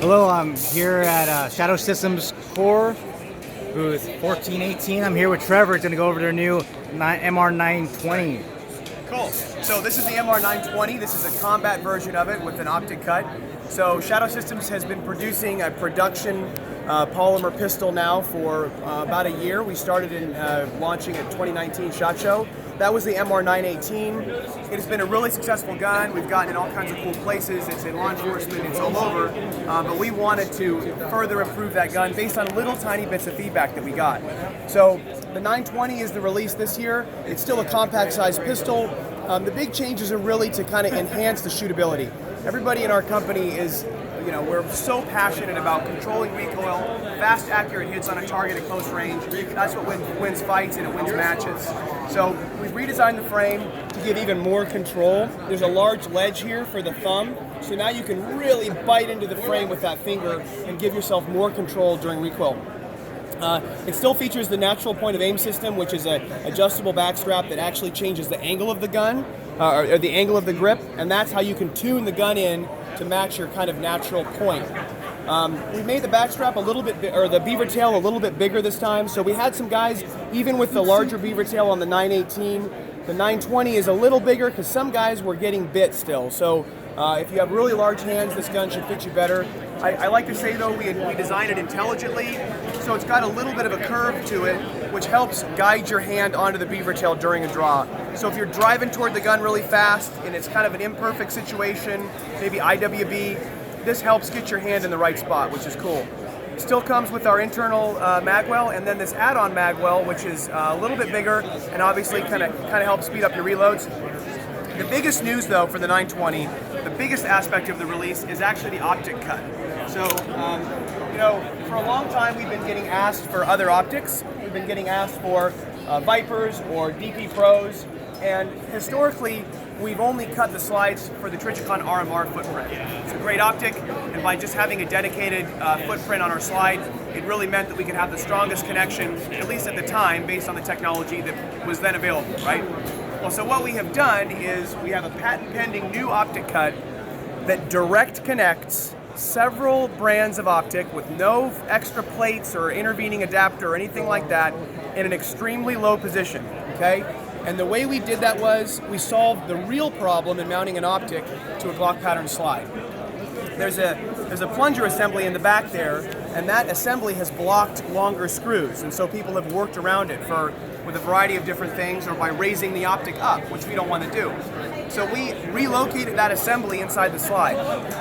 Hello, I'm here at Shadow Systems Corp, booth 1418. I'm here with Trevor. It's going to go over their new MR920. Cool. So this is the MR920. This is a combat version of it with an optic cut. So Shadow Systems has been producing a production polymer pistol now for about a year. We started in launching at 2019 SHOT Show. That was the MR918. It has been a really successful gun. We've gotten in all kinds of cool places. It's in law enforcement, it's all over. But we wanted to further improve that gun based on little tiny bits of feedback that we got. So the 920 is the release this year. It's still a compact size pistol. The big changes are really to kind of enhance the shootability. Everybody in our company is, we're so passionate about controlling recoil, fast, accurate hits on a target at close range. That's what wins fights and it wins matches. So we've redesigned the frame to give even more control. There's a large ledge here for the thumb, so now you can really bite into the frame with that finger and give yourself more control during recoil. It still features the natural point of aim system, which is an adjustable back strap that actually changes the angle of the gun, or the angle of the grip, and that's how you can tune the gun in to match your kind of natural point. We made the back strap a little bit, or the beaver tail a little bit bigger this time, so we had some guys, even with the larger beaver tail on the 918, the 920 is a little bigger because some guys were getting bit still. So if you have really large hands, this gun should fit you better. I like to say though, we designed it intelligently, so it's got a little bit of a curve to it, which helps guide your hand onto the beaver tail during a draw. So if you're driving toward the gun really fast and it's kind of an imperfect situation, maybe IWB, this helps get your hand in the right spot, which is cool. Still comes with our internal magwell, and then this add-on magwell, which is a little bit bigger and obviously kind of helps speed up your reloads. The biggest news though for the 920, the biggest aspect of the release is actually the optic cut. So, for a long time we've been getting asked for other optics. We've been getting asked for Vipers or DP Pros, and historically we've only cut the slides for the Trichicon RMR footprint. It's a great optic, and by just having a dedicated footprint on our slide, it really meant that we could have the strongest connection, at least at the time, based on the technology that was then available, right? Well, so what we have done is we have a patent-pending new optic cut that direct connects several brands of optic with no extra plates or intervening adapter or anything like that in an extremely low position, okay? And the way we did that was we solved the real problem in mounting an optic to a Glock pattern slide. There's a plunger assembly in the back there, and that assembly has blocked longer screws, and so people have worked around it with a variety of different things, or by raising the optic up, which we don't want to do. So we relocated that assembly inside the slide,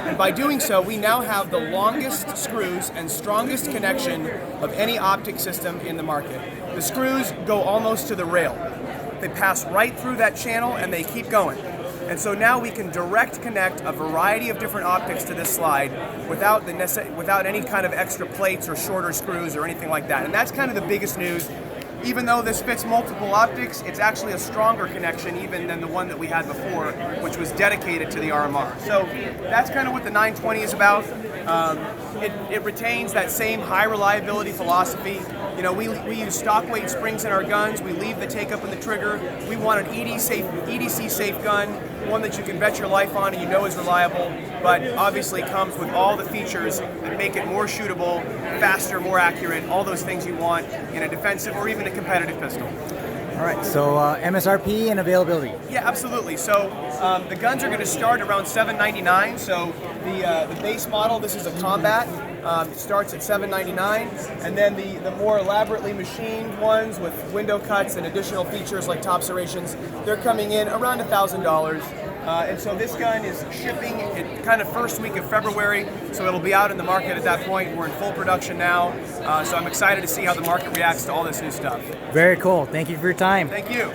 and by doing so, we now have the longest screws and strongest connection of any optic system in the market. The screws go almost to the rail. They pass right through that channel and they keep going. And so now we can direct connect a variety of different optics to this slide without any kind of extra plates or shorter screws or anything like that. And that's kind of the biggest news. Even though this fits multiple optics, it's actually a stronger connection even than the one that we had before, which was dedicated to the RMR. So that's kind of what the 920 is about. It retains that same high reliability philosophy. We use stock weight springs in our guns. We leave the take up in the trigger. We want an EDC safe gun, one that you can bet your life on and you know is reliable, but obviously comes with all the features that make it more shootable, faster, more accurate, all those things you want in a defensive or even a competitive pistol. All right, so MSRP and availability. Yeah, absolutely. So the guns are going to start around $799. So the base model, this is a combat, starts at $799, and then the more elaborately machined ones with window cuts and additional features like top serrations, they're coming in around $1,000. And so this gun is shipping in kind of first week of February, so it'll be out in the market at that point. We're in full production now, so I'm excited to see how the market reacts to all this new stuff. Very cool. Thank you for your time. Thank you.